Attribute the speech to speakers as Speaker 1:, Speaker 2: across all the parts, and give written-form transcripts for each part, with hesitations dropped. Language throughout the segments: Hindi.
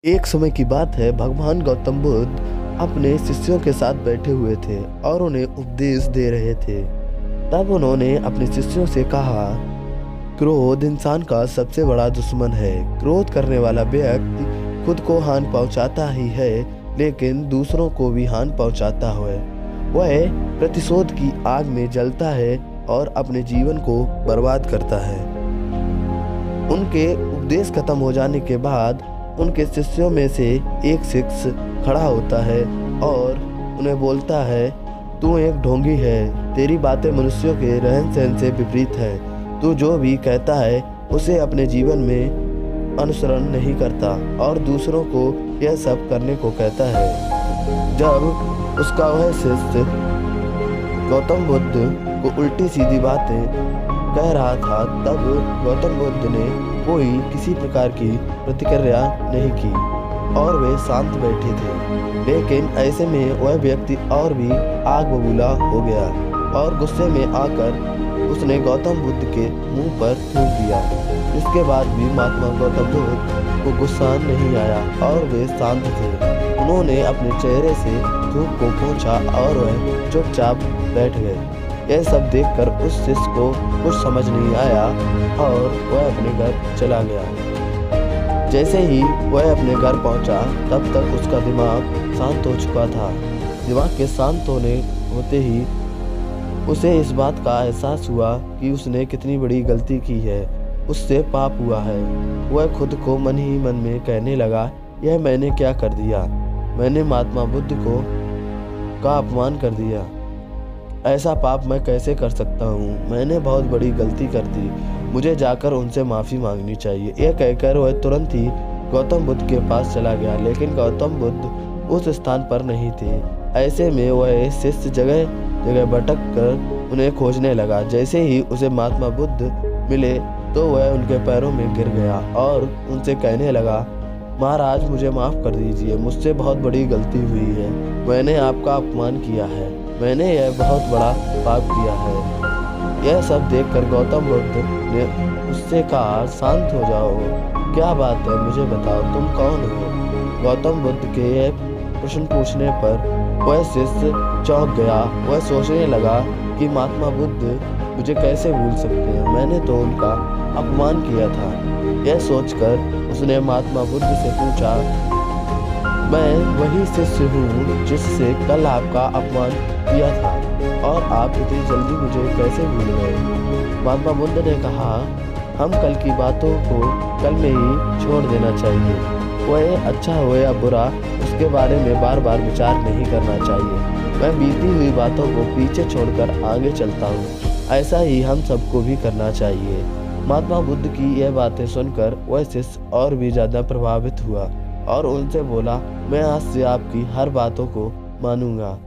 Speaker 1: एक समय की बात है, भगवान गौतम बुद्ध अपने शिष्यों के साथ बैठे हुए थे और उन्हें उपदेश दे रहे थे। तब उन्होंने अपने शिष्यों से कहा, क्रोध इंसान का सबसे बड़ा दुश्मन है। क्रोध करने वाला व्यक्ति खुद को हानि पहुंचाता ही है, लेकिन दूसरों को भी हानि पहुंचाता है। वह प्रतिशोध की आग में जलता है और अपने जीवन को बर्बाद करता है। उनके उपदेश खत्म हो जाने के बाद उनके शिष्यों में से एक शिष्य खड़ा होता है और उन्हें बोलता है, तू एक ढोंगी है, तेरी बातें मनुष्यों के रहन सहन से विपरीत है। तू जो भी कहता है उसे अपने जीवन में अनुसरण नहीं करता और दूसरों को यह सब करने को कहता है। जब उसका वह शिष्य गौतम बुद्ध को उल्टी सीधी बातें कह रहा था, तब गौतम बुद्ध ने कोई किसी प्रकार की प्रतिक्रिया नहीं की और वे शांत बैठे थे। लेकिन ऐसे में वह व्यक्ति और भी आग बबूला हो गया और गुस्से में आकर उसने गौतम बुद्ध के मुंह पर थूक दिया। इसके बाद भी महात्मा गौतम बुद्ध को गुस्सा नहीं आया और वे शांत थे। उन्होंने अपने चेहरे से थूक को पोंछा और वह चुपचाप बैठ गए। यह सब देखकर उस शिष्य को कुछ समझ नहीं आया और वह अपने घर चला गया। जैसे ही वह अपने घर पहुंचा, तब तक उसका दिमाग शांत हो चुका था। दिमाग के शांत होते ही उसे इस बात का एहसास हुआ कि उसने कितनी बड़ी गलती की है, उससे पाप हुआ है। वह खुद को मन ही मन में कहने लगा, यह मैंने क्या कर दिया? मैंने महात्मा बुद्ध का अपमान कर दिया। ऐसा पाप मैं कैसे कर सकता हूँ? मैंने बहुत बड़ी गलती कर दी। मुझे जाकर उनसे माफ़ी मांगनी चाहिए। यह कहकर वह तुरंत ही गौतम बुद्ध के पास चला गया, लेकिन गौतम बुद्ध उस स्थान पर नहीं थे। ऐसे में वह शिष्य जगह जगह भटक कर उन्हें खोजने लगा। जैसे ही उसे महात्मा बुद्ध मिले तो वह उनके पैरों में गिर गया और उनसे कहने लगा, महाराज मुझे माफ़ कर दीजिए, मुझसे बहुत बड़ी गलती हुई है। मैंने आपका अपमान किया है, मैंने यह बहुत बड़ा पाप किया है। यह सब देखकर गौतम बुद्ध ने उससे कहा, शांत हो जाओ, क्या बात है, मुझे बताओ, तुम कौन हो? गौतम बुद्ध के यह प्रश्न पूछने पर वह शिष्य चौंक गया। वह सोचने लगा कि महात्मा बुद्ध मुझे कैसे भूल सकते हैं, मैंने तो उनका अपमान किया था। यह सोचकर उसने महात्मा बुद्ध से पूछा, मैं वही शिष्य हूँ जिससे कल आपका अपमान किया था और आप इतनी जल्दी मुझे कैसे भूल गए? महात्मा बुद्ध ने कहा, हम कल की बातों को कल में ही छोड़ देना चाहिए। वह अच्छा हो या बुरा, उसके बारे में बार बार विचार नहीं करना चाहिए। मैं बीती हुई बातों को पीछे छोड़कर आगे चलता हूँ। ऐसा ही हम सबको भी करना चाहिए। महात्मा बुद्ध की यह बातें सुनकर वह शिष्य और भी ज़्यादा प्रभावित हुआ और उनसे बोला, मैं आज से आपकी हर बातों को मानूंगा।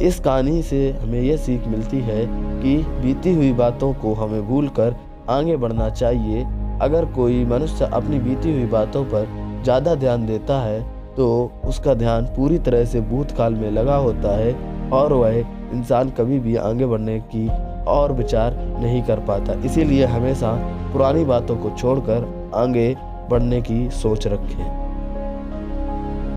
Speaker 1: इस कहानी से हमें यह सीख मिलती है कि बीती हुई बातों को हमें भूलकर आगे बढ़ना चाहिए। अगर कोई मनुष्य अपनी बीती हुई बातों पर ज़्यादा ध्यान देता है तो उसका ध्यान पूरी तरह से भूतकाल में लगा होता है और वह इंसान कभी भी आगे बढ़ने की और विचार नहीं कर पाता। इसीलिए हमेशा पुरानी बातों को छोड़कर आगे बढ़ने की सोच रखें।